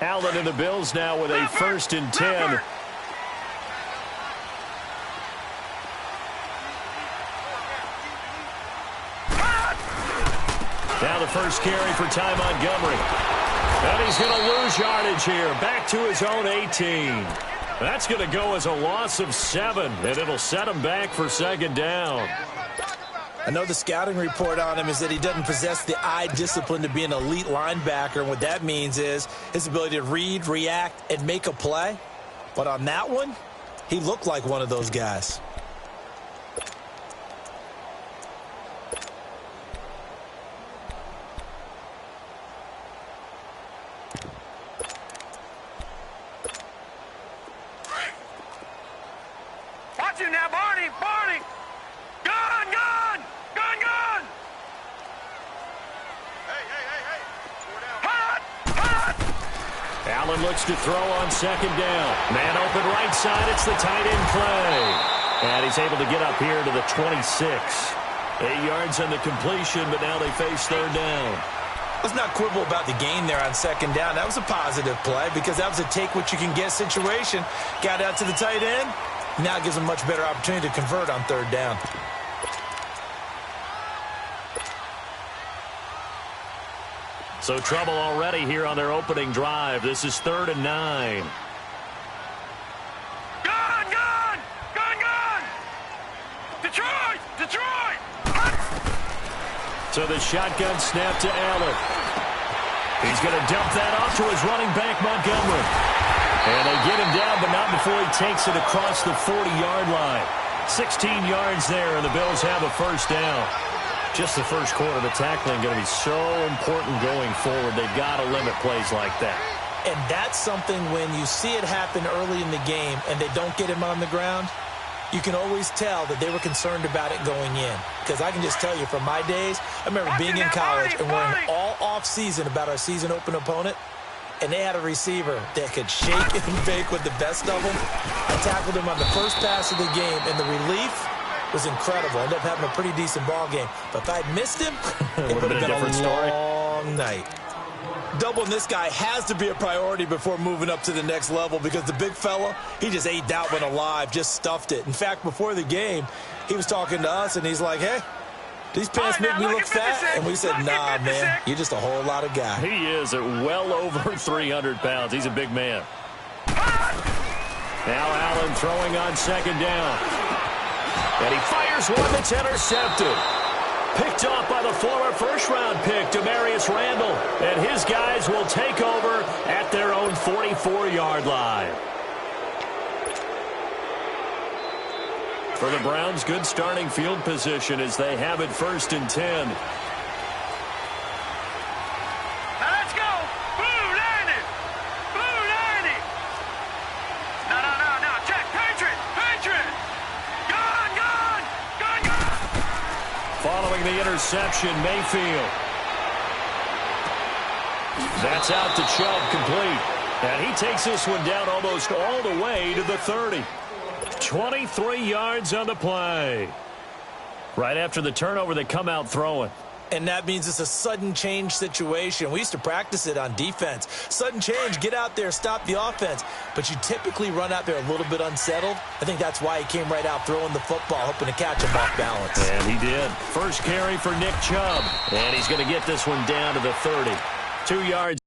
Allen and the Bills now with a 1st and 10. Now the first carry for Ty Montgomery. And he's going to lose yardage here. Back to his own 18. That's going to go as a loss of 7, and it'll set him back for 2nd down. I know the scouting report on him is that he doesn't possess the eye discipline to be an elite linebacker. And what that means is his ability to read, react, and make a play. But on that one, he looked like one of those guys. Watch him now, Barney! Barney! Gun! Gun! Gun! Gun! Hey! Hot! Hot! Allen looks to throw on 2nd down. Man open right side. It's the tight end play. And he's able to get up here to the 26. 8 yards on the completion, but now they face 3rd down. Let's not quibble about the gain there on 2nd down. That was a positive play because that was a take-what-you-can-get situation. Got out to the tight end. Now it gives them a much better opportunity to convert on 3rd down. So trouble already here on their opening drive. This is 3rd and 9. Gun! Gun! Gun! Gun! Detroit! Detroit! So the shotgun snap to Allen. He's going to dump that off to his running back, Montgomery. And they get him down, but not before he takes it across the 40-yard line. 16 yards there, and the Bills have a 1st down. Just the first quarter, the tackling going to be so important going forward. They've got to limit plays like that. And that's something when you see it happen early in the game and they don't get him on the ground, you can always tell that they were concerned about it going in. Because I can just tell you from my days, I remember being in college and worrying all off-season about our season-open opponent. And they had a receiver that could shake and bake with the best of them. I tackled him on the first pass of the game, and the relief was incredible. Ended up having a pretty decent ball game. But if I'd missed him, it would have been a long night. Doubling this guy has to be a priority before moving up to the next level because the big fella, he just ate that one alive, just stuffed it. In fact, before the game, he was talking to us, and he's like, hey, these pants make me look fat. And we said, nah, man, you're just a whole lot of guy. He is at well over 300 pounds. He's a big man. Now Allen throwing on 2nd down. And he fires one that's intercepted. Picked off by the former first-round pick, Demarius Randall. And his guys will take over at their own 44-yard line. For the Browns, good starting field position as they have it 1st and 10. Now let's go! Blue landed! Blue landed! No. Check! Patriot! Patriot! Gun! Gun! Gun! Gun! Following the interception, Mayfield. That's out to Chubb, complete. And he takes this one down almost all the way to the 30. 23 yards on the play. Right after the turnover, they come out throwing. And that means it's a sudden change situation. We used to practice it on defense. Sudden change, get out there, stop the offense. But you typically run out there a little bit unsettled. I think that's why he came right out throwing the football, hoping to catch him off balance. And he did. First carry for Nick Chubb. And he's going to get this one down to the 30. 2 yards.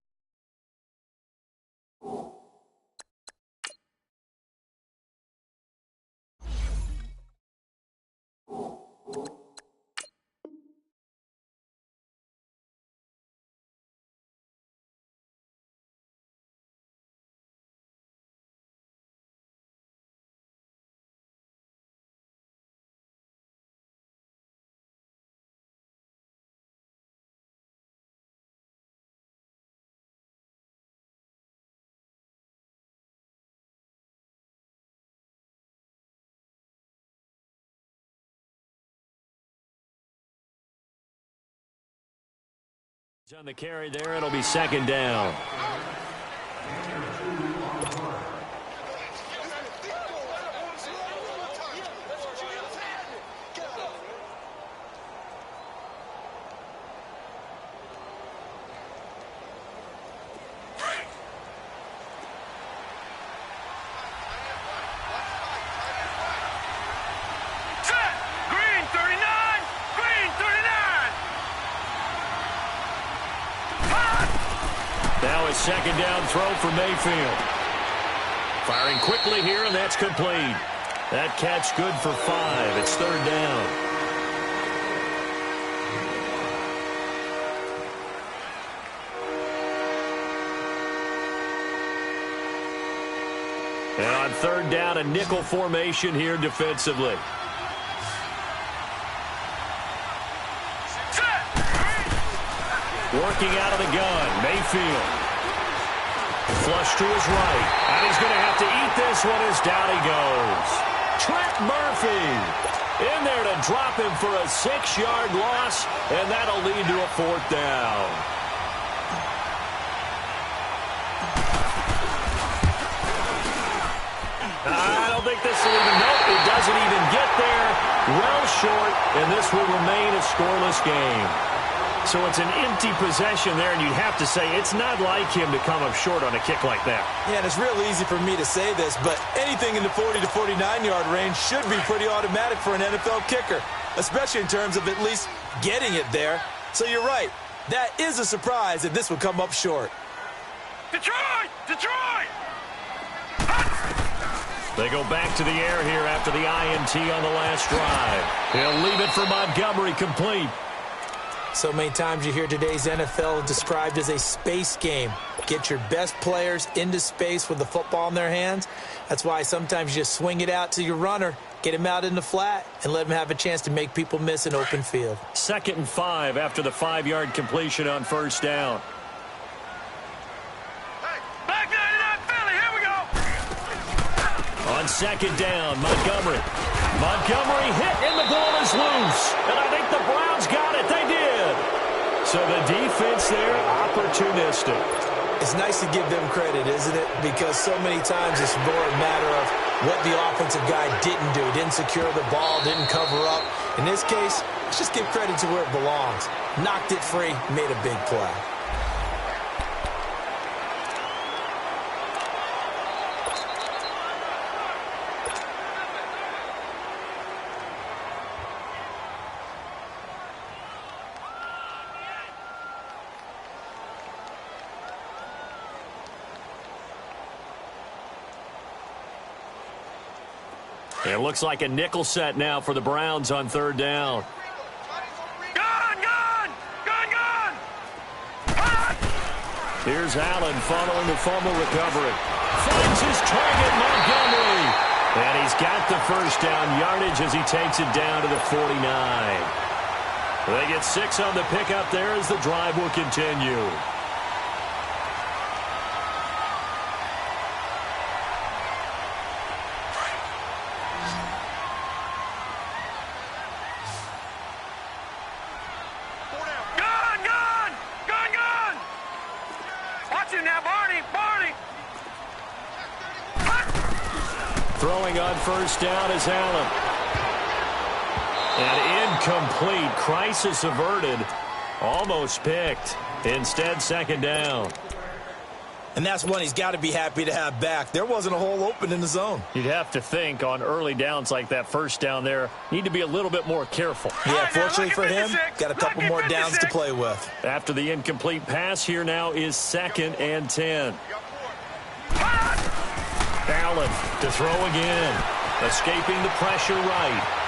On the carry there, it'll be 2nd down. second down throw for Mayfield. Firing quickly here, and that's complete. That catch good for 5. It's third down. And on third down, a nickel formation here defensively. Working out of the gun, Mayfield. Flush to his right. And he's going to have to eat this one as down he goes. Trent Murphy in there to drop him for a 6-yard loss, and that'll lead to a fourth down. I don't think this will even, nope, it doesn't even get there. Well short, and this will remain a scoreless game. So it's an empty possession there, and you'd have to say it's not like him to come up short on a kick like that. Yeah, and it's real easy for me to say this, but anything in the 40 to 49-yard range should be pretty automatic for an NFL kicker, especially in terms of at least getting it there. So you're right. That is a surprise that this would come up short. Detroit! Detroit! They go back to the air here after the INT on the last drive. He'll leave it for Montgomery, complete. So many times you hear today's NFL described as a space game. Get your best players into space with the football in their hands. That's why sometimes you just swing it out to your runner, get him out in the flat, and let him have a chance to make people miss an open field. 2nd and 5 after the 5-yard completion on first down. Back there to that Philly. Here we go. On second down, Montgomery. Montgomery hit, and the ball is loose. And I think the Browns got it. They did. So the defense there, opportunistic. It's nice to give them credit, isn't it? Because so many times it's more a matter of what the offensive guy didn't do. Didn't secure the ball, didn't cover up. In this case, let's just give credit to where it belongs. Knocked it free, made a big play. It looks like a nickel set now for the Browns on third down. Gun! Gun! Gun! Gun! Here's Allen following the fumble recovery. Finds his target, Montgomery. And he's got the first down yardage as he takes it down to the 49. They get 6 on the pickup there as the drive will continue. Throwing on first down is Allen. And incomplete. Crisis averted. Almost picked. Instead, second down. And that's one he's got to be happy to have back. There wasn't a hole open in the zone. You'd have to think on early downs like that first down there, need to be a little bit more careful. Yeah, fortunately for him, got a couple more downs to play with. After the incomplete pass, here now is 2nd and 10. Allen to throw again. Escaping the pressure right.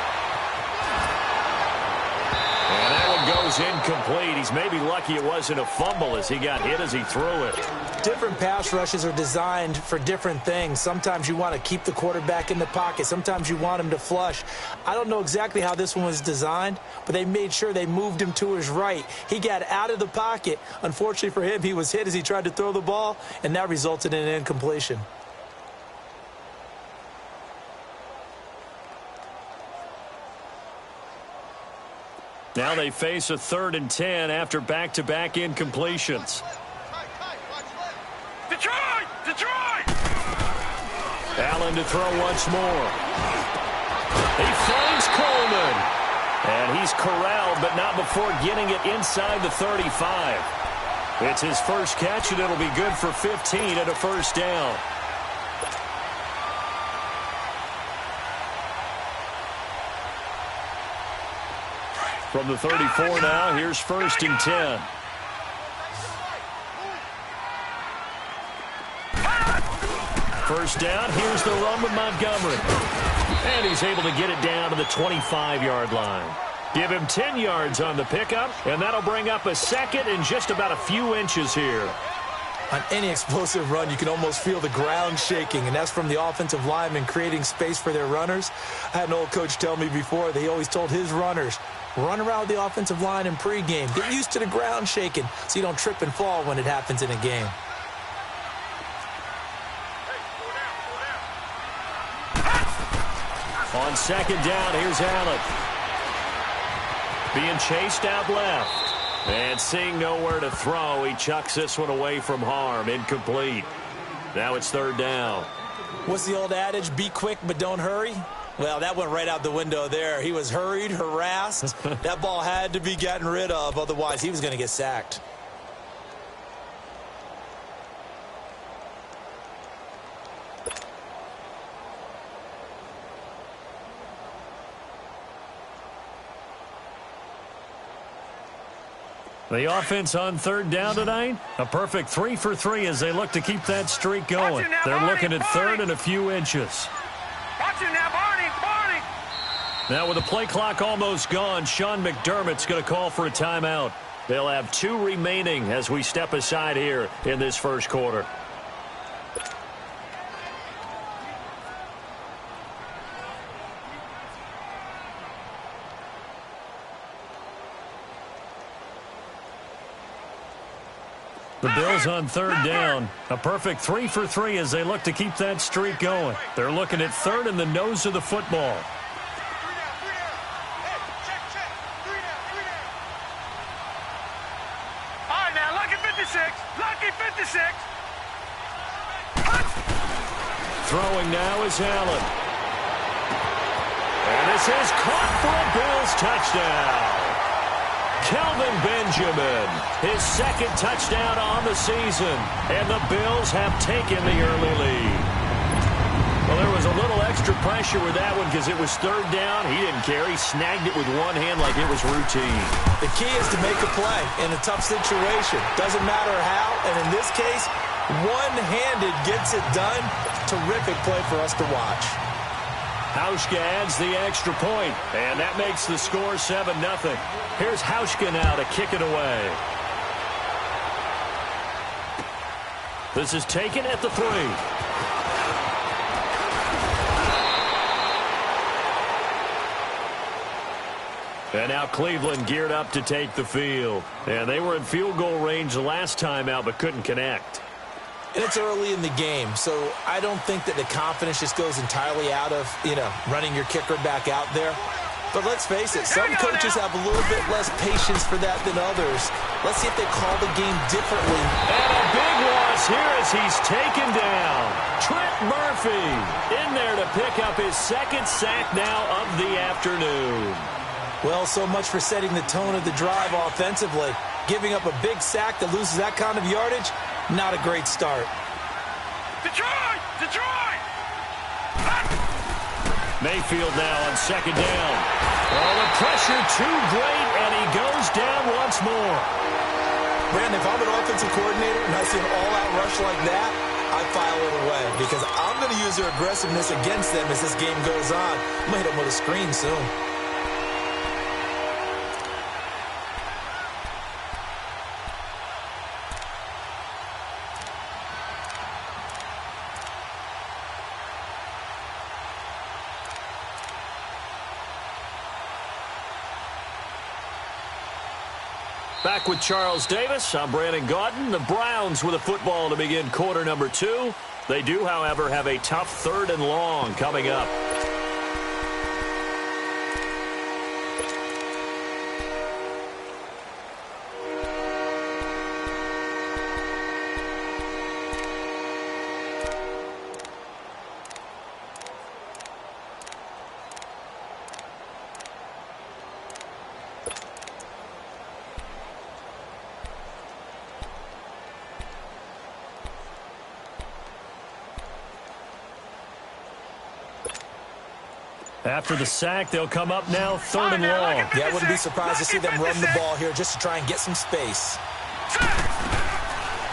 And that one goes incomplete. He's maybe lucky it wasn't a fumble as he got hit as he threw it. Different pass rushes are designed for different things. Sometimes you want to keep the quarterback in the pocket. Sometimes you want him to flush. I don't know exactly how this one was designed, but they made sure they moved him to his right. He got out of the pocket. Unfortunately for him, he was hit as he tried to throw the ball, and that resulted in an incompletion. Now they face a 3rd and 10 after back-to-back incompletions. Detroit! Detroit! Allen to throw once more. He finds Coleman. And he's corralled, but not before getting it inside the 35. It's his first catch, and it'll be good for 15 at a first down. From the 34 now, here's 1st and 10. First down, here's the run with Montgomery. And he's able to get it down to the 25-yard line. Give him 10 yards on the pickup, and that'll bring up a second and just about a few inches here. On any explosive run, you can almost feel the ground shaking, and that's from the offensive linemen creating space for their runners. I had an old coach tell me before, they always told his runners, run around the offensive line in pregame. Get used to the ground shaking so you don't trip and fall when it happens in a game. On second down, here's Allen. Being chased out left. And seeing nowhere to throw, he chucks this one away from harm. Incomplete. Now it's third down. What's the old adage? Be quick, but don't hurry? Well, that went right out the window there. He was hurried, harassed. That ball had to be gotten rid of. Otherwise, he was going to get sacked. The offense on third down tonight, a perfect 3 for 3 as they look to keep that streak going. They're looking at third and a few inches. Watch it now, Barney, Barney. Now with the play clock almost gone, Sean McDermott's going to call for a timeout. They'll have 2 remaining as we step aside here in this first quarter. The Bills on third down. A perfect 3 for 3 as they look to keep that streak going. They're looking at third and the nose of the football. All right, now, lucky 56. Lucky 56. Throwing now is Allen. And this is caught for a Bills touchdown. Kelvin Benjamin, his second touchdown on the season, and the Bills have taken the early lead. Well, there was a little extra pressure with that one because it was third down. He didn't care. He snagged it with one hand like it was routine. The key is to make a play in a tough situation. Doesn't matter how, and in this case, one-handed gets it done. Terrific play for us to watch. Hauschka adds the extra point, and that makes the score 7-0. Here's Hauschka now to kick it away. This is taken at the 3. And now Cleveland geared up to take the field. And they were in field goal range the last time out, but couldn't connect. And it's early in the game, so I don't think that the confidence just goes entirely out of, running your kicker back out there. But let's face it, some coaches have a little bit less patience for that than others. Let's see if they call the game differently. And a big loss here as he's taken down. Trent Murphy in there to pick up his second sack now of the afternoon. Well, so much for setting the tone of the drive offensively. Giving up a big sack that loses that kind of yardage, not a great start. Detroit! Detroit! Mayfield now on second down. Oh, the pressure too great, and he goes down once more. Brandon, if I'm an offensive coordinator and I see an all-out rush like that, I file it away because I'm going to use their aggressiveness against them as this game goes on. I'm going to hit them with a screen soon. Back with Charles Davis, I'm Brandon Gaudin. The Browns with a football to begin quarter number 2. They do, however, have a tough third and long coming up. After the sack, they'll come up now third and long. Yeah, I wouldn't be surprised to see them run the ball here just to try and get some space.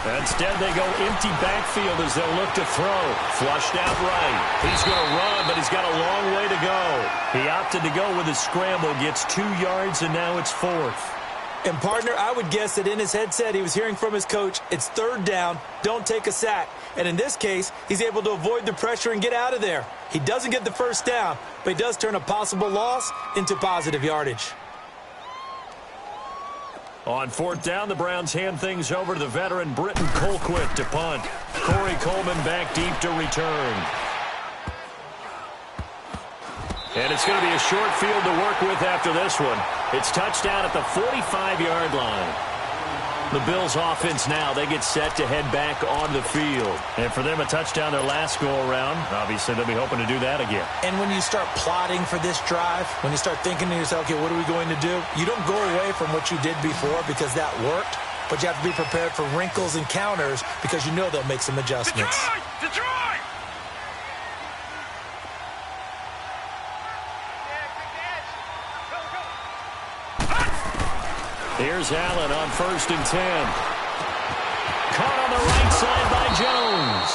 Instead, they go empty backfield as they'll look to throw. Flushed out right. He's going to run, but he's got a long way to go. He opted to go with his scramble, gets 2 yards, and now it's 4th. And, partner, I would guess that in his headset he was hearing from his coach, it's 3rd down, don't take a sack. And in this case, he's able to avoid the pressure and get out of there. He doesn't get the 1st down, but he does turn a possible loss into positive yardage. On 4th down, the Browns hand things over to the veteran Britton Colquitt to punt. Corey Coleman back deep to return. And it's going to be a short field to work with after this one. It's touchdown at the 45-yard line. The Bills offense now, they get set to head back on the field. And for them, a touchdown their last go-around. Obviously, they'll be hoping to do that again. And when you start plotting for this drive, when you start thinking to yourself, okay, what are we going to do? You don't go away from what you did before because that worked, but you have to be prepared for wrinkles and counters because you know they'll make some adjustments. Detroit! Here's Allen on 1st and 10. Caught on the right side by Jones.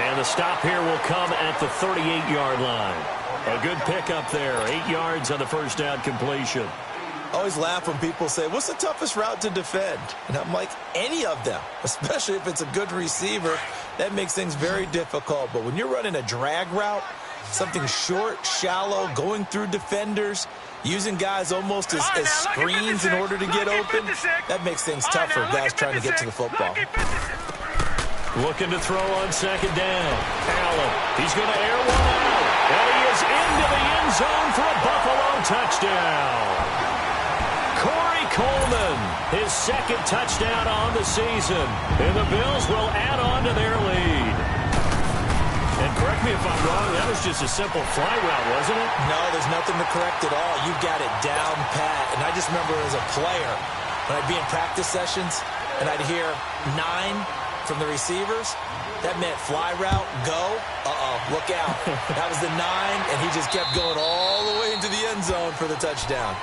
And the stop here will come at the 38-yard line. A good pickup there. 8 yards on the 1st down completion. I always laugh when people say, what's the toughest route to defend? And I'm like, any of them, especially if it's a good receiver. That makes things very difficult. But when you're running a drag route, something short, shallow, going through defenders, using guys almost as screens in order to get open, that makes things tough for guys trying to get to the football. Looking to throw on 2nd down. Allen, he's going to air one out. And he is into the end zone for a Buffalo touchdown. Corey Coleman, his 2nd touchdown on the season. And the Bills will add on to their lead. And correct me if I'm wrong, that was just a simple fly route, wasn't it? No, there's nothing to correct at all. You got it down pat. And I just remember as a player, when I'd be in practice sessions and I'd hear 9 from the receivers, that meant fly route, go, look out. That was the 9, and he just kept going all the way into the end zone for the touchdown.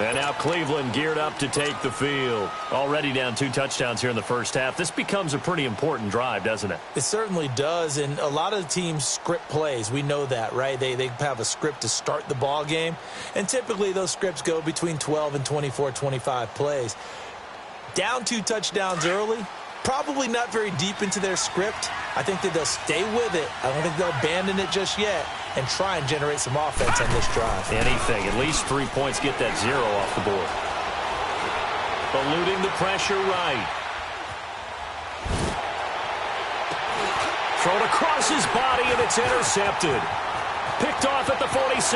And now Cleveland geared up to take the field. Already down 2 touchdowns here in the 1st half. This becomes a pretty important drive, doesn't it? It certainly does, and a lot of the teams script plays. We know that, right? They have a script to start the ball game, and typically those scripts go between 12 and 24, 25 plays. Down 2 touchdowns early, probably not very deep into their script. I think that they'll stay with it. I don't think they'll abandon it just yet and try and generate some offense on this drive. Anything. At least 3 points, get that 0 off the board. Eluding the pressure right. Thrown across his body, and it's intercepted. Picked off at the 46.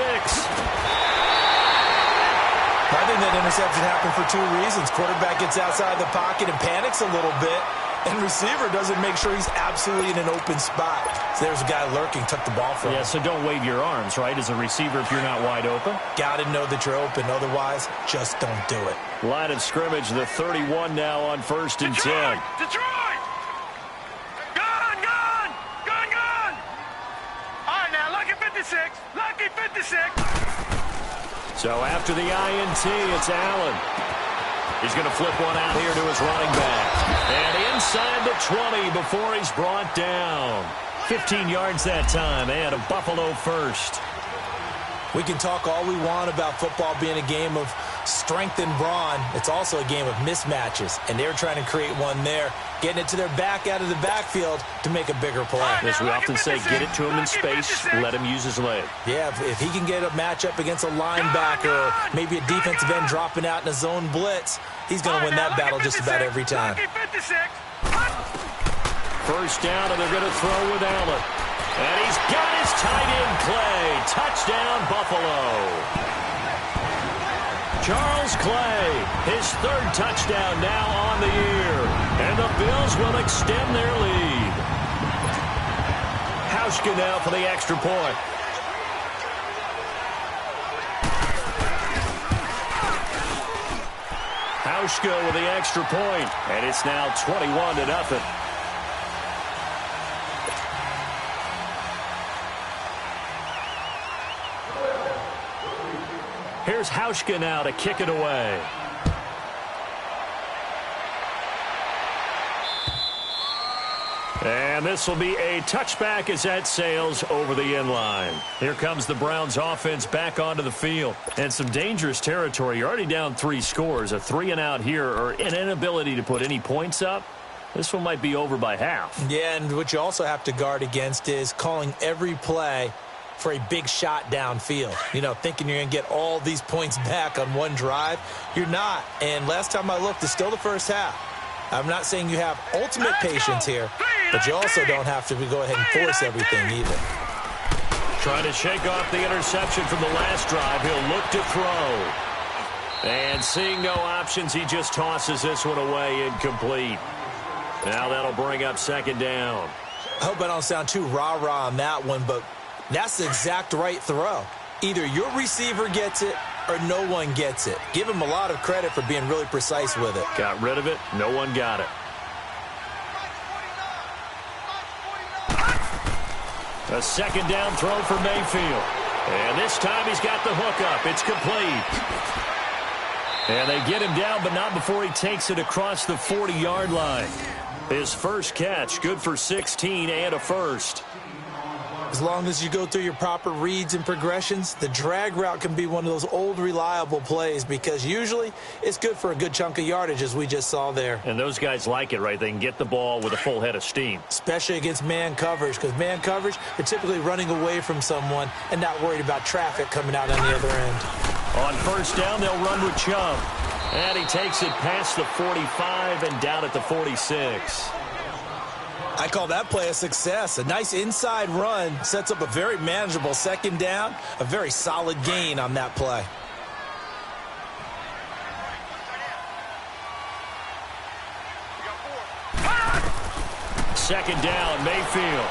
I think that interception happened for 2 reasons. Quarterback gets outside the pocket and panics a little bit, and receiver doesn't make sure he's absolutely in an open spot. So there's a guy lurking, took the ball from him. Yeah, so don't wave your arms, right, as a receiver if you're not wide open. Got to know that you're open. Otherwise, just don't do it. Line of scrimmage, the 31 now on 1st and 10. Detroit! Gun! Gun! Gun! Gun! All right, now, lucky 56. Lucky 56. So after the INT, it's Allen. He's going to flip one out here to his running back. And inside the 20 before he's brought down. 15 yards that time, and a Buffalo first. We can talk all we want about football being a game of strength and brawn. It's also a game of mismatches, and they're trying to create one there, getting it to their back out of the backfield to make a bigger play. As we often say, get it to him in space, let him use his leg. Yeah, if he can get a matchup against a linebacker or maybe a defensive end dropping out in a zone blitz, he's going to win that battle just about every time. First down, and they're going to throw with Allen. And he's got his tight end play. Touchdown, Buffalo. Charles Clay, his 3rd touchdown now on the year. And the Bills will extend their lead. Hauschka now for the extra point. Hauschka with the extra point. And it's now 21-0. Here's Hauschka now to kick it away. And this will be a touchback as that sails over the end line. Here comes the Browns offense back onto the field. And some dangerous territory. You're already down 3 scores. A 3-and-out here or an inability to put any points up. This one might be over by half. Yeah, and what you also have to guard against is calling every play for a big shot downfield. You know, thinking you're going to get all these points back on one drive. You're not. And last time I looked, it's still the first half. I'm not saying you have ultimate patience here, but you also don't have to go ahead and force everything either. Trying to shake off the interception from the last drive. He'll look to throw. And seeing no options, he just tosses this one away incomplete. Now that'll bring up second down. I hope I don't sound too rah-rah on that one, but that's the exact right throw. Either your receiver gets it or no one gets it. Give him a lot of credit for being really precise with it. Got rid of it. No one got it. A second down throw for Mayfield. And this time he's got the hook up. It's complete. And they get him down, but not before he takes it across the 40-yard line. His first catch, good for 16 and a first. As long as you go through your proper reads and progressions, the drag route can be one of those old reliable plays because usually it's good for a good chunk of yardage as we just saw there. And those guys like it, right? They can get the ball with a full head of steam. Especially against man coverage because man coverage, they're typically running away from someone and not worried about traffic coming out on the other end. On first down, they'll run with Chubb. And he takes it past the 45 and down at the 46. I call that play a success. A nice inside run sets up a very manageable second down, a very solid gain on that play. Second down, Mayfield.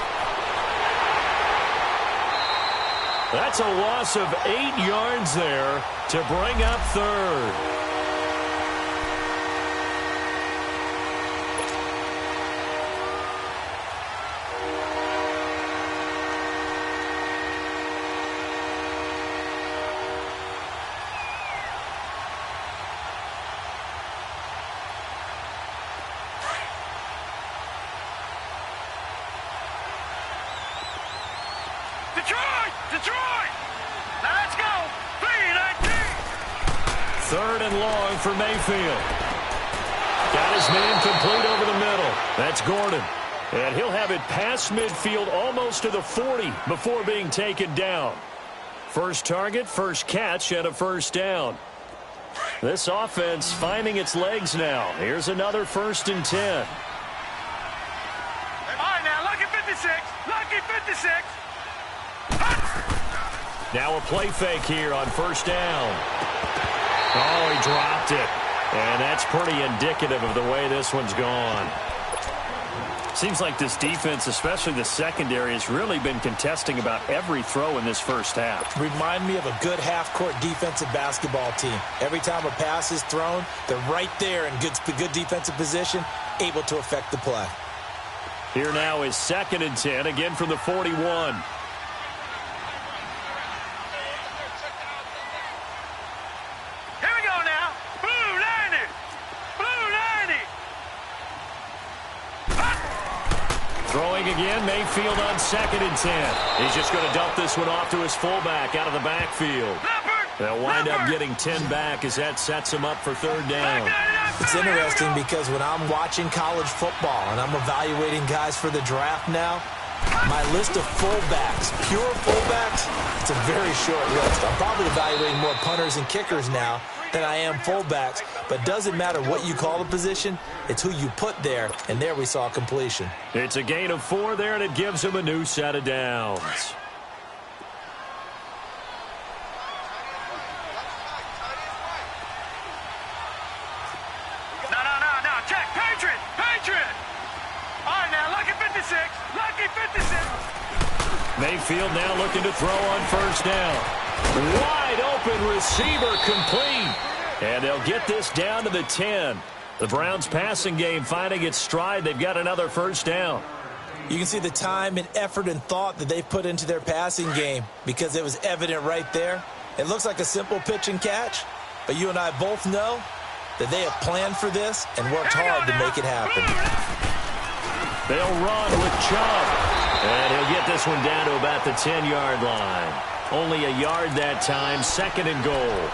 That's a loss of 8 yards there to bring up third. Detroit! Now let's go! 3-19! Third and long for Mayfield. Got his man complete over the middle. That's Gordon. And he'll have it past midfield almost to the 40 before being taken down. First target, first catch, and a first down. This offense finding its legs now. Here's another 1st and 10. All right, now, lucky 56. Lucky 56. Now a play fake here on first down. Oh, he dropped it. And that's pretty indicative of the way this one's gone. Seems like this defense, especially the secondary, has really been contesting about every throw in this first half. Remind me of a good half-court defensive basketball team. Every time a pass is thrown, they're right there in good defensive position, able to affect the play. Here now is 2nd and 10, again from the 41. Throwing again, Mayfield on 2nd and 10. He's just going to dump this one off to his fullback out of the backfield. They'll wind up getting 10 back as that sets him up for 3rd down. It's interesting because when I'm watching college football and I'm evaluating guys for the draft now, my list of fullbacks, pure fullbacks, it's a very short list. I'm probably evaluating more punters and kickers now than I am fullbacks, but it doesn't matter what you call the position, it's who you put there, and there we saw completion. It's a gain of 4 there, and it gives him a new set of downs. No, check, Patriot! All right, now, lucky 56, lucky 56. Mayfield now looking to throw on first down. Wide open receiver complete. And they'll get this down to the 10. The Browns passing game finding its stride. They've got another first down. You can see the time and effort and thought that they've put into their passing game because it was evident right there. It looks like a simple pitch and catch, but you and I both know that they have planned for this and worked hard to make it happen. They'll run with Chubb. And he'll get this one down to about the 10-yard line. Only a yard that time, 2nd and goal.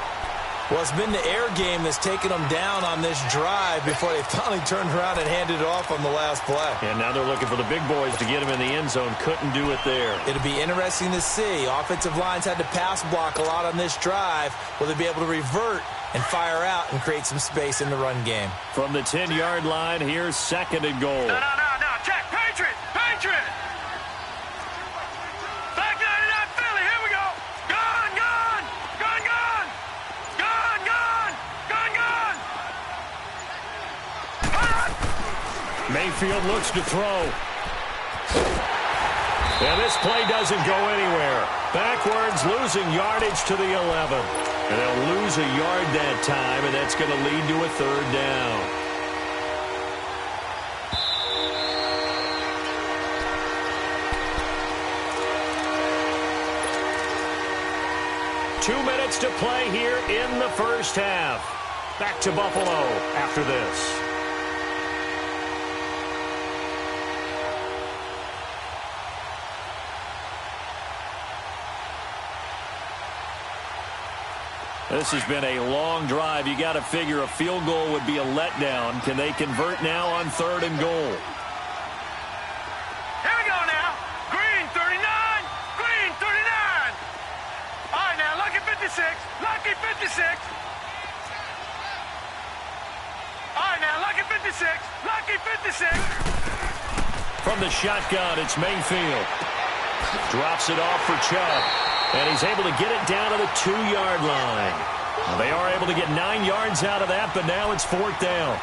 Well, it's been the air game that's taken them down on this drive before they finally turned around and handed it off on the last play. And now they're looking for the big boys to get him in the end zone. Couldn't do it there. It'll be interesting to see. Offensive lines had to pass block a lot on this drive. Will they be able to revert and fire out and create some space in the run game? From the 10-yard line, here's 2nd and goal. No. Check. Patriot. Back 99 Philly. Here we go. Gun. Mayfield looks to throw. And this play doesn't go anywhere. Backwards, losing yardage to the 11. And they'll lose a yard that time, and that's going to lead to a 3rd down. Two minutes to play here in the first half. Back to Buffalo after this. This has been a long drive. You got to figure a field goal would be a letdown. Can they convert now on 3rd and goal? Here we go now. Green 39. All right, now, lucky 56. Lucky 56. All right, now, lucky 56. Lucky 56. From the shotgun, it's Mayfield. Drops it off for Chubb. And he's able to get it down to the 2-yard line. Well, they are able to get 9 yards out of that, but now it's 4th down.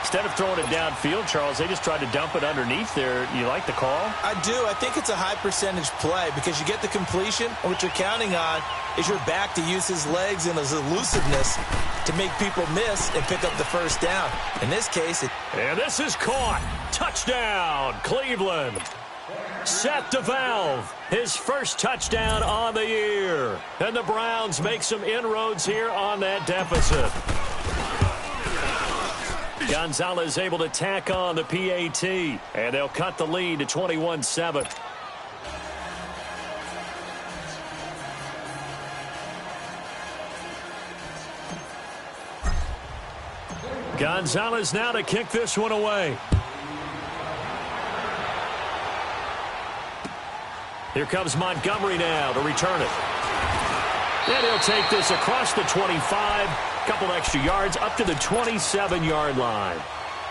Instead of throwing it downfield, Charles, they just tried to dump it underneath there. You like the call? I do. I think it's a high-percentage play because you get the completion, and what you're counting on is your back to use his legs and his elusiveness to make people miss and pick up the 1st down. In this case, And this is caught. Touchdown, Cleveland. Seth DeValve, his first touchdown on the year. And the Browns make some inroads here on that deficit. Gonzalez able to tack on the PAT, and they'll cut the lead to 21-7. Gonzalez now to kick this one away. Here comes Montgomery now to return it. And he'll take this across the 25, couple extra yards up to the 27-yard line.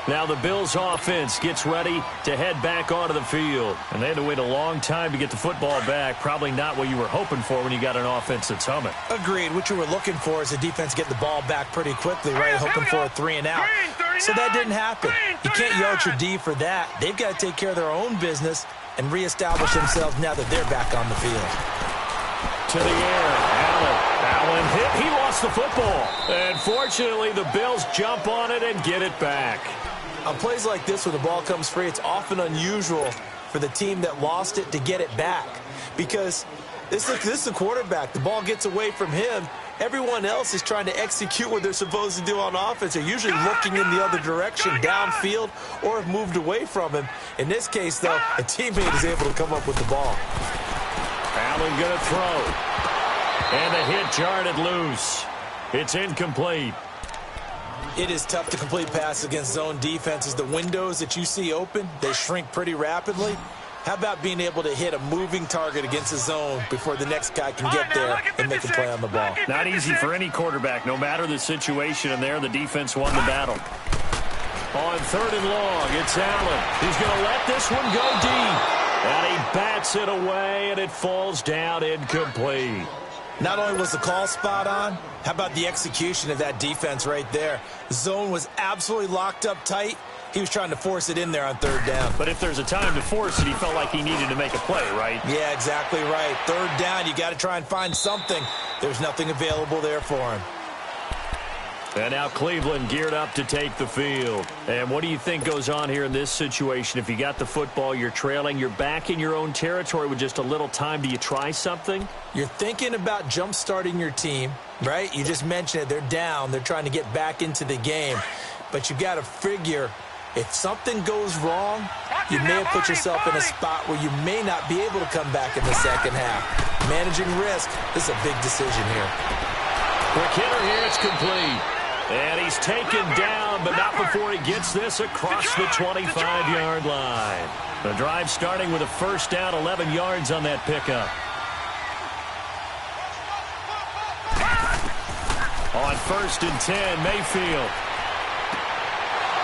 Now the Bills offense gets ready to head back onto the field. And they had to wait a long time to get the football back. Probably not what you were hoping for when you got an offense that's humming. Agreed. What you were looking for is the defense get the ball back pretty quickly, right? Hoping for a 3 and out. So that didn't happen. You can't yell at your D for that. They've got to take care of their own business and reestablish themselves now that they're back on the field. To the air, Allen hit. He lost the football. And fortunately, the Bills jump on it and get it back. On plays like this where the ball comes free, it's often unusual for the team that lost it to get it back. Because this is the quarterback. The ball gets away from him. Everyone else is trying to execute what they're supposed to do on offense. They're usually looking in the other direction, downfield, or have moved away from him. In this case, though, a teammate is able to come up with the ball. Allen going to throw. And the hit jarred loose. It's incomplete. It is tough to complete passes against zone defenses. The windows that you see open, they shrink pretty rapidly. How about being able to hit a moving target against the zone before the next guy can get there and make a play on the ball? Not easy for any quarterback. No matter the situation in there, the defense won the battle. On 3rd and long, it's Allen. He's going to let this one go deep. And he bats it away, and it falls down incomplete. Not only was the call spot on, how about the execution of that defense right there? The zone was absolutely locked up tight. He was trying to force it in there on 3rd down. But if there's a time to force it, he felt like he needed to make a play, right? Yeah, exactly right. 3rd down, you got to try and find something. There's nothing available there for him. And now Cleveland geared up to take the field. And what do you think goes on here in this situation? If you got the football, you're trailing, you're back in your own territory with just a little time. Do you try something? You're thinking about jump-starting your team, right? You just mentioned it. They're down. They're trying to get back into the game. But you got to figure If something goes wrong, you may have put yourself in a spot where you may not be able to come back in the second half. Managing risk, this is a big decision here. Quick hitter here, it's complete. And he's taken down, but not before he gets this across the 25-yard line. The drive starting with a first down, 11 yards on that pickup. On 1st and 10, Mayfield.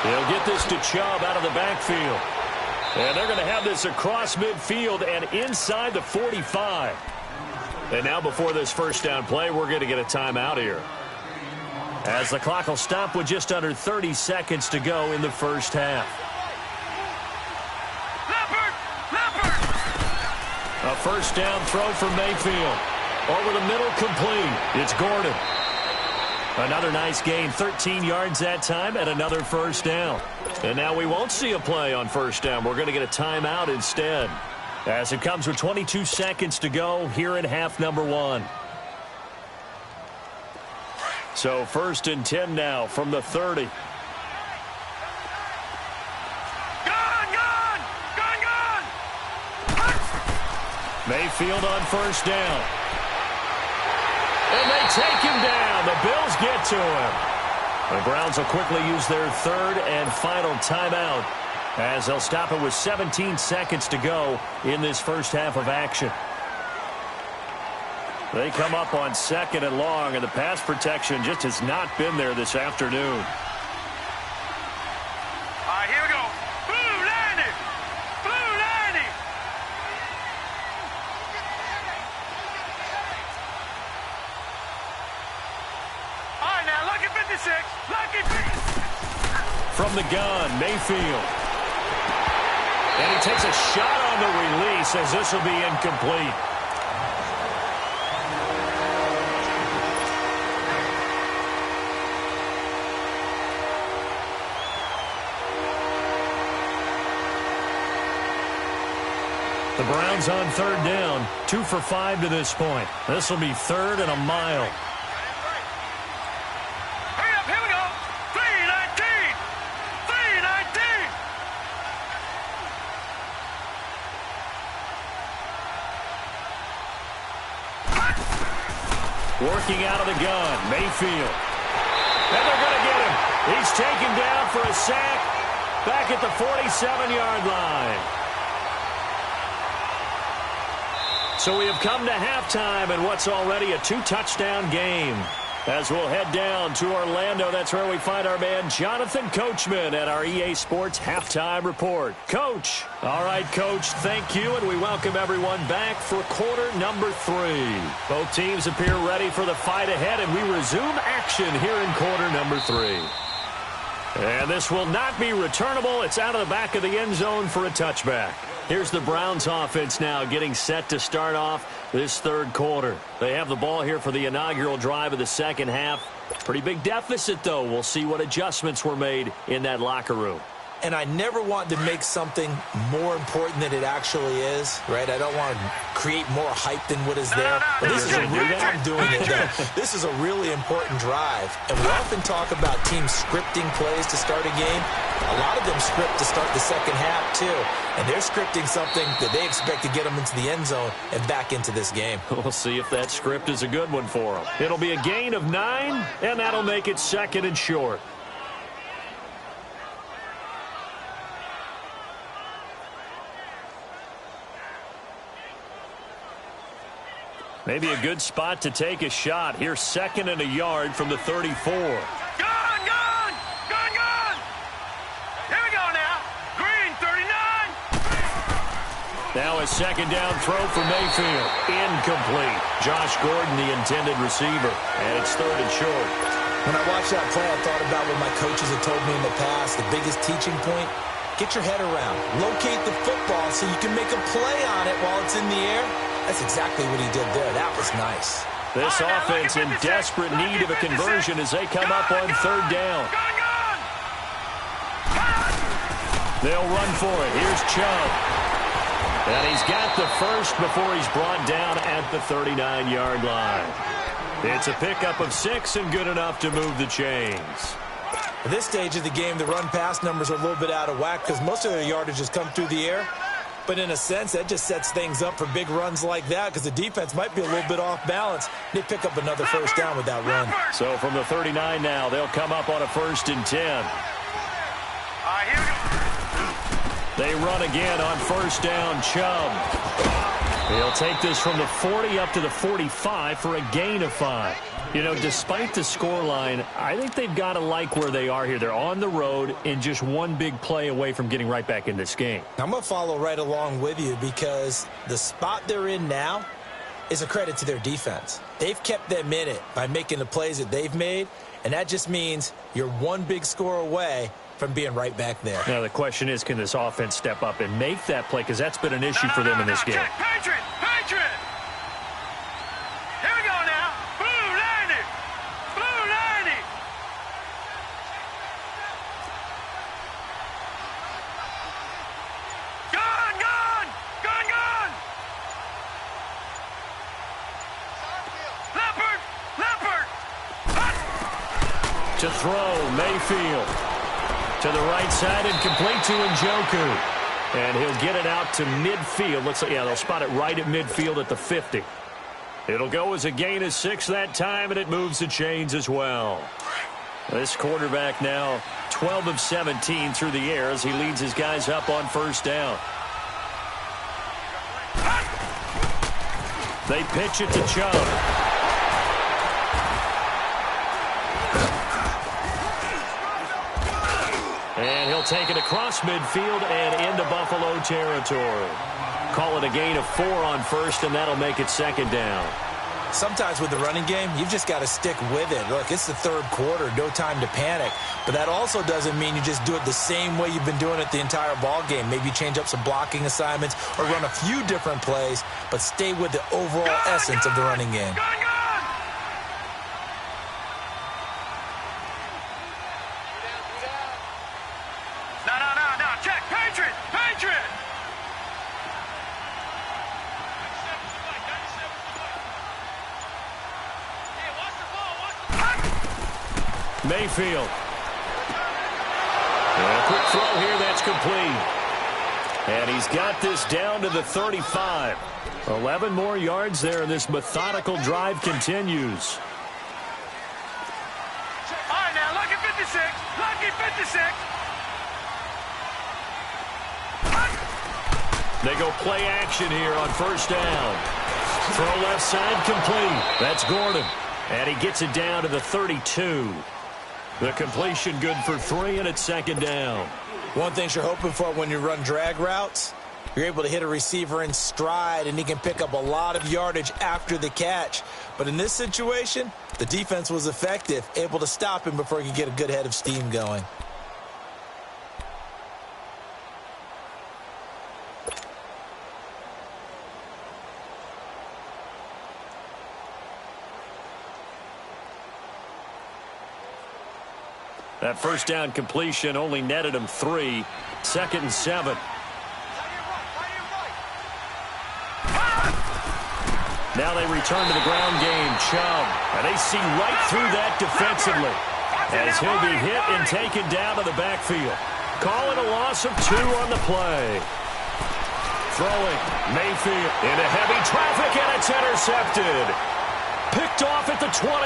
He'll get this to Chubb out of the backfield. And they're going to have this across midfield and inside the 45. And now before this first down play, we're going to get a timeout here, as the clock will stop with just under 30 seconds to go in the first half. A first down throw for Mayfield. Over the middle, complete. It's Gordon. Another nice gain, 13 yards that time, and another first down. And now we won't see a play on first down. We're going to get a timeout instead, as it comes with 22 seconds to go here in half number 1. So 1st and 10 now from the 30. Mayfield on first down. And they take him down. The Bills get to him. The Browns will quickly use their 3rd and final timeout, as they'll stop it with 17 seconds to go in this first half of action. They come up on 2nd and long, and the pass protection just has not been there this afternoon. All right, here we go. Blue landing. Blue landing. All right, now, lucky 56. Lucky 56. From the gun, Mayfield. And he takes a shot on the release, as this will be incomplete. The Browns on 3rd down, 2 for 5 to this point. This will be 3rd and a mile. Hurry up, here we go. 319. 319. Working out of the gun, Mayfield. And they're going to get him. He's taken down for a sack back at the 47-yard line. So we have come to halftime in what's already a 2-touchdown game. As we'll head down to Orlando, that's where we find our man Jonathan Coachman at our EA Sports Halftime Report. Coach. All right, Coach, thank you, and we welcome everyone back for quarter number 3. Both teams appear ready for the fight ahead, and we resume action here in quarter number 3. And this will not be returnable. It's out of the back of the end zone for a touchback. Here's the Browns offense now getting set to start off this 3rd quarter. They have the ball here for the inaugural drive of the second half. Pretty big deficit, though. We'll see what adjustments were made in that locker room. And I never want to make something more important than it actually is, right? I don't want to create more hype than what is there. But this is a really, I'm doing it though. This is a really important drive. And we often talk about teams scripting plays to start a game. A lot of them script to start the second half, too. And they're scripting something that they expect to get them into the end zone and back into this game. We'll see if that script is a good one for them. It'll be a gain of 9, and that'll make it 2nd and short. Maybe a good spot to take a shot. Here's 2nd and a yard from the 34. Gun! Here we go now. Green, 39. Now a 2nd down throw for Mayfield. Incomplete. Josh Gordon, the intended receiver. And it's 3rd and short. When I watched that play, I thought about what my coaches had told me in the past. The biggest teaching point, get your head around. Locate the football so you can make a play on it while it's in the air. That's exactly what he did there. That was nice. This offense in desperate need of a conversion as they come up on 3rd down. They'll run for it. Here's Chubb. And he's got the first before he's brought down at the 39-yard line. It's a pickup of 6 and good enough to move the chains. At this stage of the game, the run-pass numbers are a little bit out of whack because most of their yardage has come through the air. But in a sense, that just sets things up for big runs like that because the defense might be a little bit off balance. They pick up another first down with that run. So from the 39 now, they'll come up on a 1st and 10. Here we go. They run again on 1st down, Chubb. He'll take this from the 40 up to the 45 for a gain of 5. You know, despite the scoreline, I think they've got to like where they are here. They're on the road and just one big play away from getting right back in this game. I'm going to follow right along with you because the spot they're in now is a credit to their defense. They've kept them in it by making the plays that they've made, and that just means you're one big score away from being right back there. Now, the question is, can this offense step up and make that play? Because that's been an issue for them in this game. Patriot! Patriot! Here we go now. Blue 90! Blue 90! Gun! Gun! Gun! Gun! Leopard! Leopard! To throw, Mayfield. To the right side and complete to Njoku. And he'll get it out to midfield. Looks like, yeah, they'll spot it right at midfield at the 50. It'll go as a gain of 6 that time, and it moves the chains as well. This quarterback now 12 of 17 through the air as he leads his guys up on 1st down. They pitch it to Chubb. And he'll take it across midfield and into Buffalo territory. Call it a gain of 4 on 1st, and that'll make it 2nd down. Sometimes with the running game, you've just got to stick with it. Look, it's the 3rd quarter, no time to panic. But that also doesn't mean you just do it the same way you've been doing it the entire ball game. Maybe change up some blocking assignments or run a few different plays, but stay with the overall essence of the running game. Mayfield. And a quick throw here, that's complete. And he's got this down to the 35. 11 more yards there, and this methodical drive continues. All right, now, lucky 56. Lucky 56. They go play action here on 1st down. Throw left side complete. That's Gordon. And he gets it down to the 32. The completion good for 3, and it's 2nd down. One thing you're hoping for when you run drag routes, you're able to hit a receiver in stride, and he can pick up a lot of yardage after the catch. But in this situation, the defense was effective, able to stop him before he could get a good head of steam going. That 1st down completion only netted him 3. 2nd and 7. Now they return to the ground game. Chubb. And they see right through that defensively as he'll be hit and taken down to the backfield. Call it a loss of 2 on the play. Throwing. Mayfield into heavy traffic, and it's intercepted. Picked off at the 21.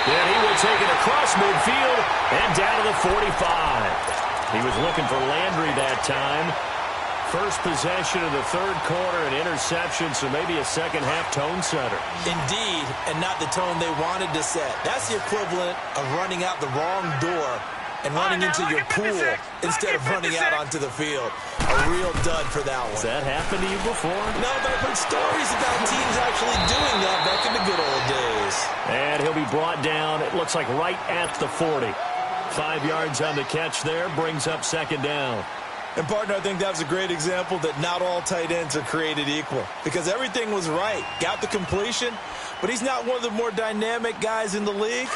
And he will take it across midfield and down to the 45. He was looking for Landry that time. First possession of the 3rd quarter, an interception, so maybe a second-half tone setter. Indeed, and not the tone they wanted to set. That's the equivalent of running out the wrong door and running into your pool instead of running out onto the field. A real dud for that one. Has that happened to you before? No, but I've heard stories about teams actually doing that back in the good old days. And he'll be brought down, it looks like right at the 40. 5 yards on the catch there, brings up 2nd down. And, partner, I think that was a great example that not all tight ends are created equal because everything was right. Got the completion, but he's not one of the more dynamic guys in the league.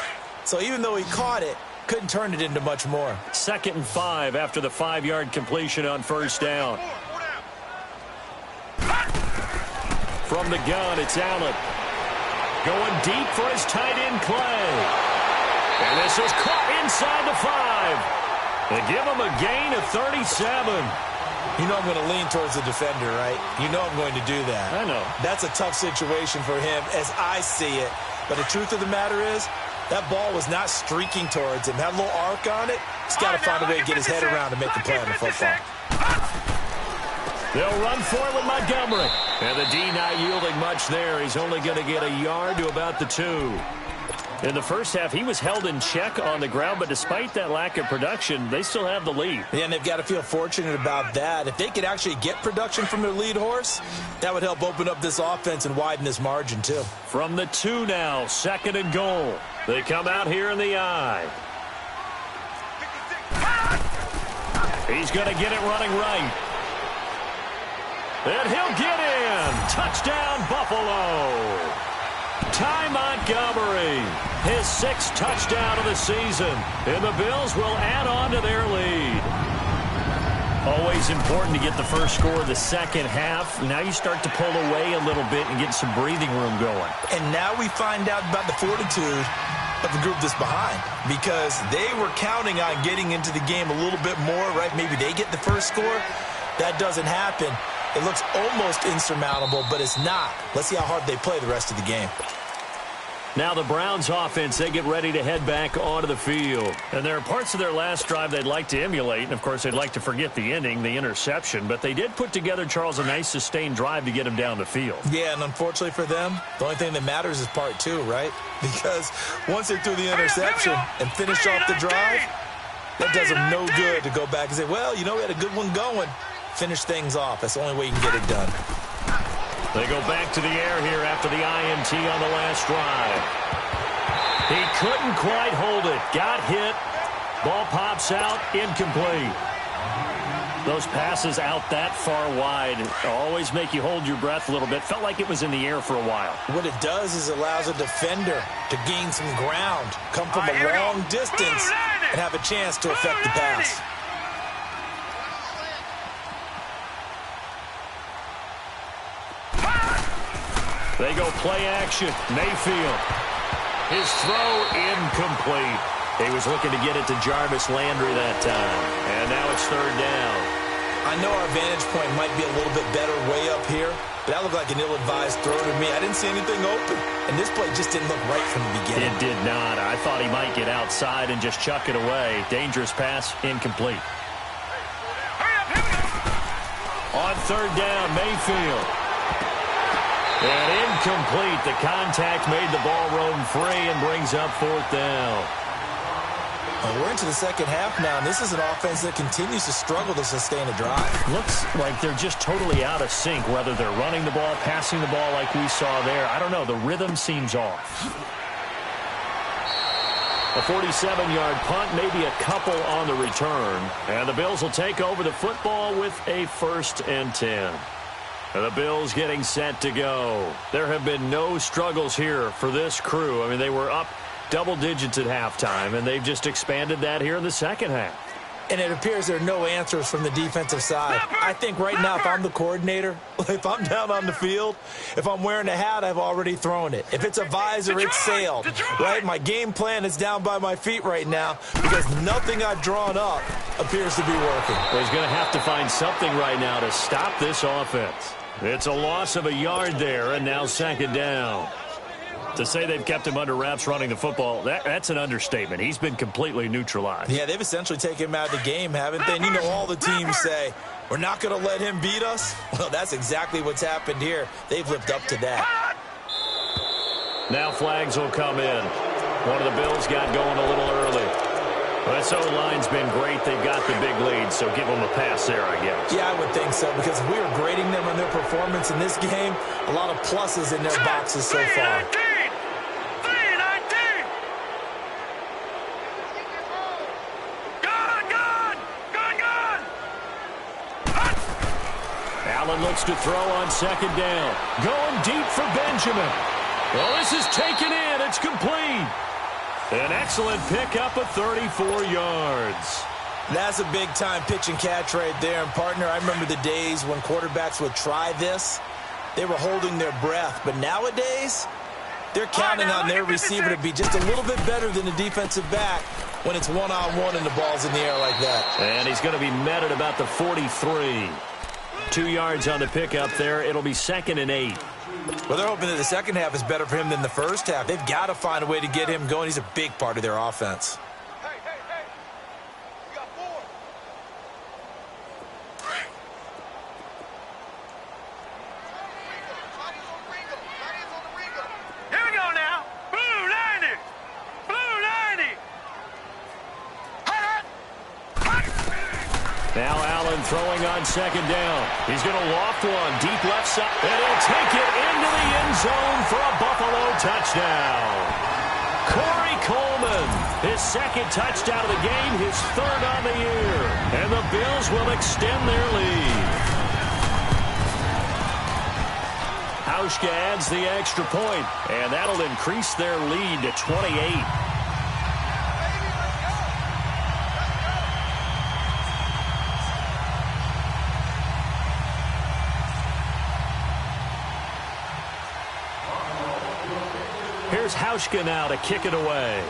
So even though he caught it, couldn't turn it into much more. 2nd and 5 after the 5-yard completion on 1st down. From the gun, it's Allen. Going deep for his tight end play. And And this is caught inside the 5. They give him a gain of 37. You know I'm going to lean towards the defender, right? You know I'm going to do that. I know. That's a tough situation for him as I see it. But the truth of the matter is, that ball was not streaking towards him. Had a little arc on it. He's got to find a way to get his head around and make the play on the football. They'll run for it with Montgomery. And the D not yielding much there. He's only going to get a yard to about the 2. In the first half, he was held in check on the ground, but despite that lack of production, they still have the lead. Yeah, and they've got to feel fortunate about that. If they could actually get production from their lead horse, that would help open up this offense and widen this margin, too. From the 2 now, 2nd and goal. They come out here in the I. He's going to get it running right. And he'll get in. Touchdown, Buffalo. Ty Montgomery, his 6th touchdown of the season. And the Bills will add on to their lead. Always important to get the first score of the second half. Now you start to pull away a little bit and get some breathing room going. And now we find out about the fortitude of the group that's behind, because they were counting on getting into the game a little bit more, right? Maybe they get the first score. That doesn't happen. It looks almost insurmountable, but it's not. Let's see how hard they play the rest of the game. Now the Browns offense, they get ready to head back onto the field. And there are parts of their last drive they'd like to emulate. And, of course, they'd like to forget the ending, the interception. But they did put together, Charles, a nice sustained drive to get him down the field. Yeah, and unfortunately for them, the only thing that matters is part 2, right? Because once they threw the interception and finished off the drive, that does them no good to go back and say, well, you know, we had a good one going. Finish things off. That's the only way you can get it done. They go back to the air here after the INT on the last drive. He couldn't quite hold it. Got hit. Ball pops out. Incomplete. Those passes out that far wide always make you hold your breath a little bit. Felt like it was in the air for a while. What it does is allows a defender to gain some ground, come from a long distance, and have a chance to affect the pass. They go play action. Mayfield. His throw incomplete. He was looking to get it to Jarvis Landry that time. And now it's 3rd down. I know our vantage point might be a little bit better way up here, but that looked like an ill-advised throw to me. I didn't see anything open, and this play just didn't look right from the beginning. It did not. I thought he might get outside and just chuck it away. Dangerous pass, incomplete. On 3rd down, Mayfield. And incomplete. The contact made the ball roam free and brings up 4th down. Well, we're into the second half now, and this is an offense that continues to struggle to sustain a drive. Looks like they're just totally out of sync, whether they're running the ball, passing the ball like we saw there. I don't know. The rhythm seems off. A 47-yard punt, maybe a couple on the return. And the Bills will take over the football with a 1st and 10. The Bills getting set to go. There have been no struggles here for this crew. I mean, they were up double digits at halftime, and they've just expanded that here in the second half. And it appears there are no answers from the defensive side. I think right now, if I'm the coordinator, if I'm down on the field, if I'm wearing a hat, I've already thrown it. If it's a visor, it's sailed, right? My game plan is down by my feet right now because nothing I've drawn up appears to be working. Well, he's going to have to find something right now to stop this offense. It's a loss of a yard there, and now 2nd down. To say they've kept him under wraps running the football, that's an understatement. He's been completely neutralized. Yeah, they've essentially taken him out of the game, haven't they? And you know all the teams say, we're not going to let him beat us. Well, that's exactly what's happened here. They've lived up to that. Now flags will come in. One of the Bills got going a little early. Well, this O-line's been great. They've got the big lead, so give them a pass there, I guess. Yeah, I would think so, because if we were grading them on their performance in this game, a lot of pluses in their boxes so far. Allen looks to throw on 2nd down. Going deep for Benjamin. Well, this is taken in. It's complete. An excellent pickup of 34 yards. That's a big-time pitch and catch right there. And, partner, I remember the days when quarterbacks would try this. They were holding their breath. But nowadays, They're counting on their receiver to be just a little bit better than the defensive back when it's one-on-one and the ball's in the air like that. And he's going to be met at about the 43. 2 yards on the pickup there. It'll be 2nd and 8. Well, they're hoping that the second half is better for him than the first half. They've got to find a way to get him going. He's a big part of their offense. Now Allen throwing on 2nd down. He's going to loft one deep left side, and he'll take it into the end zone for a Buffalo touchdown. Corey Coleman, his 2nd touchdown of the game, his 3rd on the year. And the Bills will extend their lead. Hauschka adds the extra point, and that'll increase their lead to 28. Here's Hauschka now to kick it away.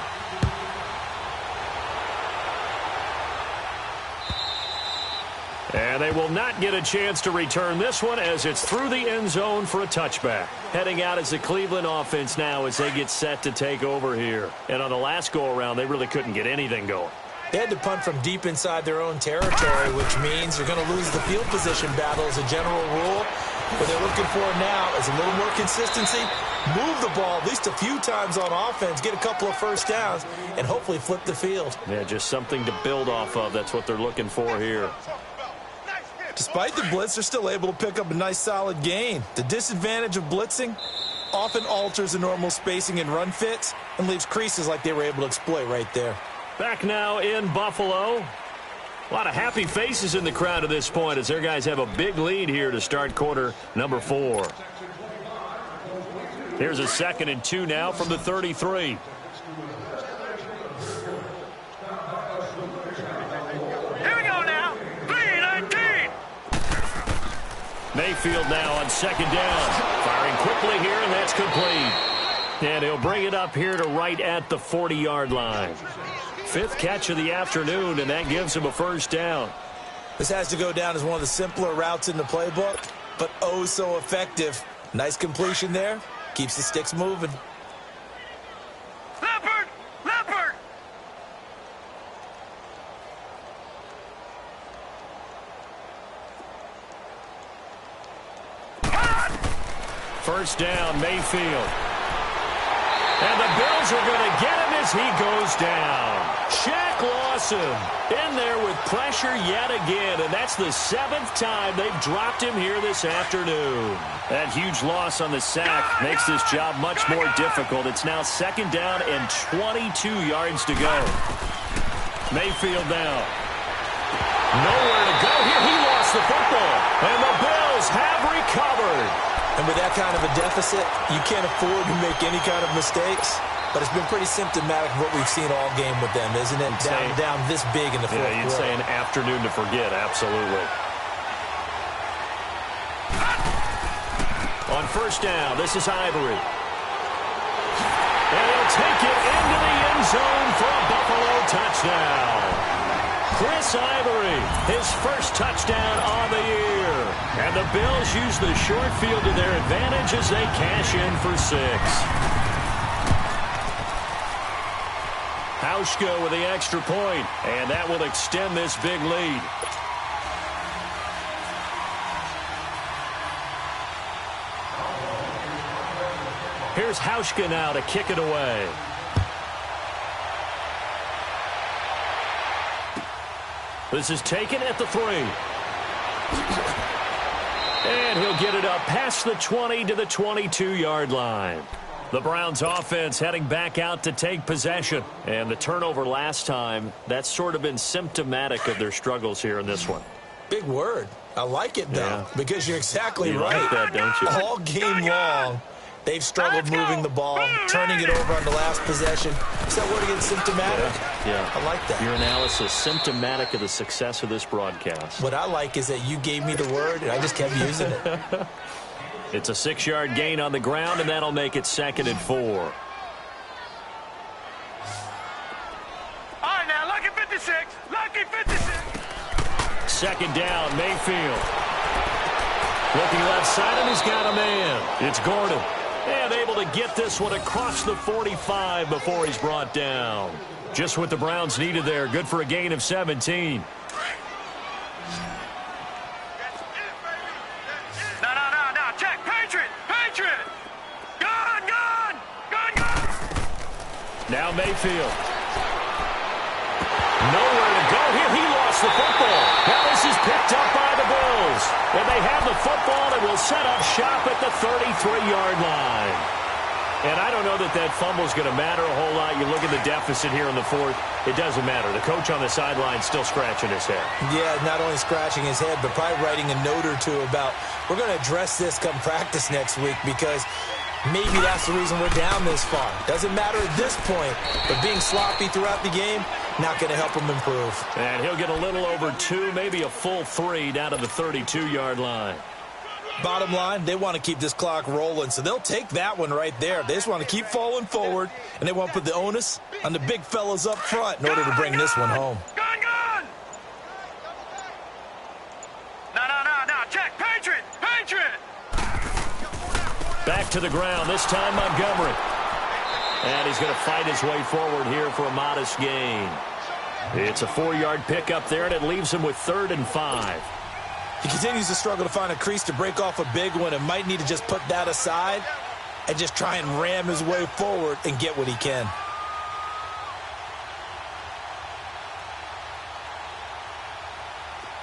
And they will not get a chance to return this one as it's through the end zone for a touchback. Heading out as the Cleveland offense now as they get set to take over here. And on the last go-around, they really couldn't get anything going. They had to punt from deep inside their own territory, which means you're going to lose the field position battle as a general rule. What they're looking for now is a little more consistency, move the ball at least a few times on offense, get a couple of first downs, and hopefully flip the field. Yeah, just something to build off of. That's what they're looking for here. Despite the blitz, they're still able to pick up a nice solid gain. The disadvantage of blitzing often alters the normal spacing and run fits and leaves creases like they were able to exploit right there. Back now in Buffalo. A lot of happy faces in the crowd at this point as their guys have a big lead here to start quarter number 4. Here's a 2nd and 2 now from the 33. Here we go now. 3-19. Mayfield now on 2nd down. Firing quickly here, and that's complete. And he'll bring it up here to right at the 40-yard line. 5th catch of the afternoon, and that gives him a first down. This has to go down as one of the simpler routes in the playbook, but oh so effective. Nice completion there. Keeps the sticks moving. Leopard! Leopard! First down, Mayfield. And the Bills are going to get him as he goes down. Shaq Lawson in there with pressure yet again, and that's the 7th time they've dropped him here this afternoon. That huge loss on the sack makes this job much more difficult. It's now 2nd down and 22 yards to go. Mayfield now. Nowhere to go here. He lost the football, and the Bills have recovered. And with that kind of a deficit, you can't afford to make any kind of mistakes. But it's been pretty symptomatic of what we've seen all game with them, isn't it? Down this big in the fourth quarter. Yeah, you'd say an afternoon to forget, absolutely. On first down, this is Ivory. And he'll take it into the end zone for a Buffalo touchdown. Chris Ivory, his first touchdown on the year. And the Bills use the short field to their advantage as they cash in for 6. Hauschka with the extra point, and that will extend this big lead. Here's Hauschka now to kick it away. This is taken at the 3. And he'll get it up past the 20 to the 22-yard line. The Browns offense heading back out to take possession. And the turnover last time, that's sort of been symptomatic of their struggles here in this one. Big word. I like it, though, because you're exactly right. Like that, don't you? All game long, they've struggled moving the ball, turning it over on the last possession. Is that word again, symptomatic? Yeah. I like that. Your analysis, symptomatic of the success of this broadcast. What I like is that you gave me the word, and I just kept using it. It's a 6-yard gain on the ground, and that'll make it 2nd and 4. All right, now, lucky 56. Lucky 56. 2nd down, Mayfield. Looking left side, and he's got a man. It's Gordon. And able to get this one across the 45 before he's brought down. Just what the Browns needed there. Good for a gain of 17. No. Check. Patriot. Gun. Now Mayfield. Nowhere to go here. He lost the football. Now this is picked up by the Bills. And they have the football and will set up shop at the 33-yard line. And I don't know that fumble is going to matter a whole lot. You look at the deficit here in the 4th. It doesn't matter. The coach on the sideline still scratching his head. Yeah, not only scratching his head, but probably writing a note or two about, we're going to address this come practice next week because maybe that's the reason we're down this far. Doesn't matter at this point, but being sloppy throughout the game, not going to help him improve. And he'll get a little over 2, maybe a full 3 down to the 32-yard line. Bottom line, they want to keep this clock rolling, so they'll take that one right there. They just want to keep falling forward, and they want to put the onus on the big fellas up front in order to bring this one home. Gun. No. Check. Patriot. Back to the ground, this time Montgomery. And he's going to fight his way forward here for a modest gain. It's a 4-yard pickup there, and it leaves him with 3rd and 5. He continues to struggle to find a crease to break off a big one and might need to just put that aside and just try and ram his way forward and get what he can.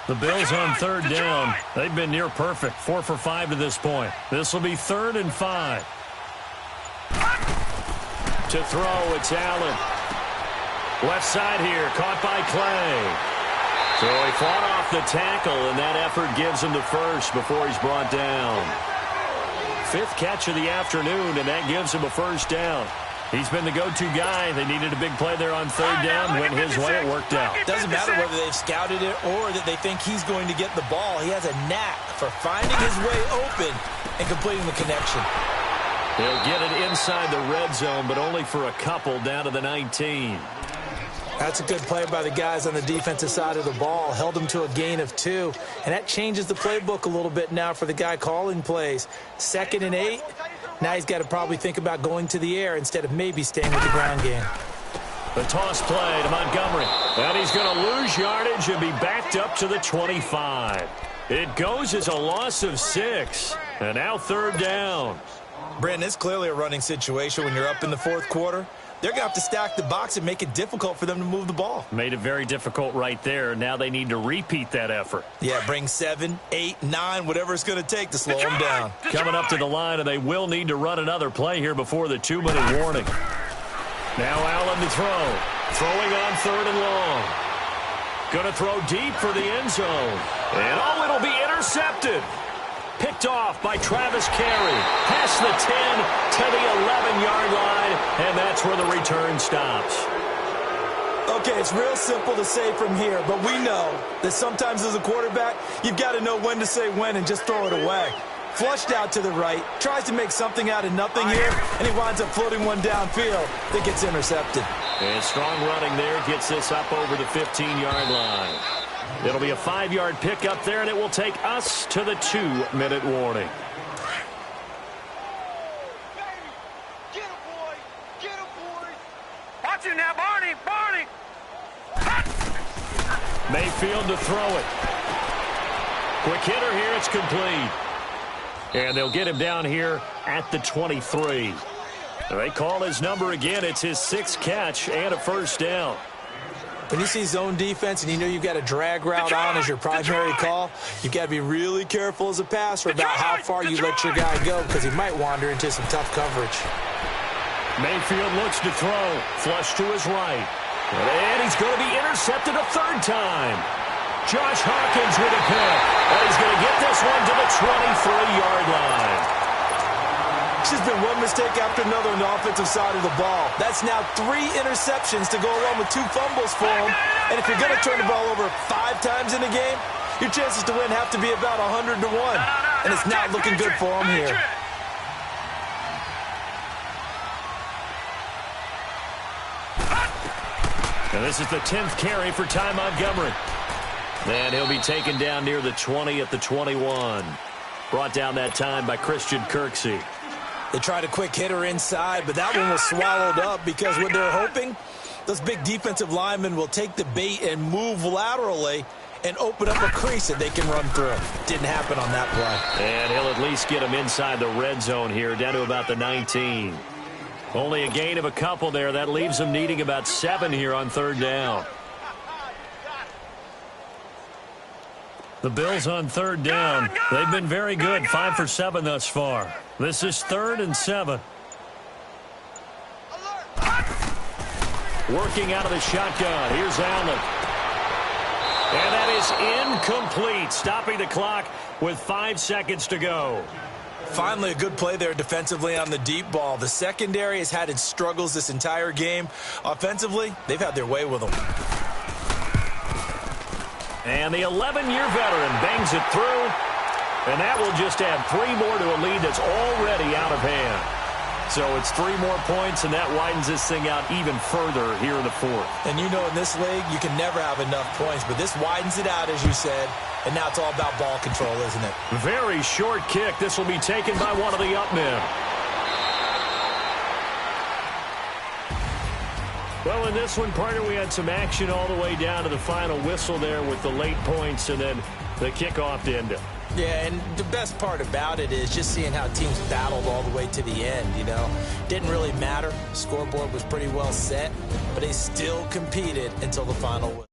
The Bills on 3rd down. They've been near perfect, 4 for 5 to this point. This will be 3rd and 5. To throw, it's Allen. Left side here, caught by Clay. So he fought off the tackle, and that effort gives him the first before he's brought down. 5th catch of the afternoon, and that gives him a 1st down. He's been the go-to guy. They needed a big play there on 3rd down. Went his way, it worked out. Doesn't matter whether they've scouted it or that they think he's going to get the ball. He has a knack for finding his way open and completing the connection. He'll get it inside the red zone, but only for a couple down to the 19. That's a good play by the guys on the defensive side of the ball. Held them to a gain of 2. And that changes the playbook a little bit now for the guy calling plays. 2nd and 8. Now he's got to probably think about going to the air instead of maybe staying with the ground game. The toss play to Montgomery. And he's going to lose yardage and be backed up to the 25. It goes as a loss of 6. And now 3rd down. Brandon, it's clearly a running situation when you're up in the 4th quarter. They're going to have to stack the box and make it difficult for them to move the ball. Made it very difficult right there. Now they need to repeat that effort. Yeah, bring 7, 8, 9, whatever it's going to take to slow them down. Coming up to the line, and they will need to run another play here before the 2-minute warning. Now Allen to throw. Throwing on 3rd and long. Going to throw deep for the end zone. And it'll be intercepted. Picked off by Travis Carey. Past the 10 to the 11-yard line, and that's where the return stops. Okay, it's real simple to say from here, but we know that sometimes as a quarterback, you've got to know when to say when and just throw it away. Flushed out to the right, tries to make something out of nothing here, and he winds up floating one downfield that gets intercepted. And strong running there gets this up over the 15-yard line. It'll be a 5-yard pickup there, and it will take us to the 2-minute warning. Get him, boy. Get him, boy. Watch it now, Barney. Mayfield to throw it. Quick hitter here. It's complete. And they'll get him down here at the 23. They call his number again. It's his 6th catch and a 1st down. When you see zone defense and you know you've got a drag route on as your primary call, you've got to be really careful as a passer about how far you let your guy go because he might wander into some tough coverage. Mayfield looks to throw. Flush to his right. And he's going to be intercepted a 3rd time. Josh Hawkins with a pick. And he's going to get this one to the 23-yard line. It's just been one mistake after another on the offensive side of the ball. That's now 3 interceptions to go along with 2 fumbles for him. And if you're going to turn the ball over 5 times in a game, your chances to win have to be about 100 to 1. and it's not looking good for him here. And this is the 10th carry for Ty Montgomery. And he'll be taken down near the 20 at the 21. Brought down that time by Christian Kirksey. They tried a quick hitter inside, but that one was swallowed up because what they're hoping, those big defensive linemen will take the bait and move laterally and open up a crease that they can run through. Didn't happen on that play. And he'll at least get him inside the red zone here, down to about the 19. Only a gain of a couple there. That leaves them needing about 7 here on 3rd down. The Bills on 3rd down. They've been very good, 5 for 7 thus far. This is 3rd and 7. Working out of the shotgun. Here's Allen. And that is incomplete, stopping the clock with 5 seconds to go. Finally, a good play there defensively on the deep ball. The secondary has had its struggles this entire game. Offensively, they've had their way with them. And the 11-year veteran bangs it through. And that will just add 3 more to a lead that's already out of hand. So it's 3 more points, and that widens this thing out even further here in the 4th. And you know in this league, you can never have enough points. But this widens it out, as you said. And now it's all about ball control, isn't it? Very short kick. This will be taken by one of the up men. Well, in this one, partner, we had some action all the way down to the final whistle there with the late points and then the kickoff to end it. Yeah, and the best part about it is just seeing how teams battled all the way to the end, you know. Didn't really matter. Scoreboard was pretty well set, but they still competed until the final whistle.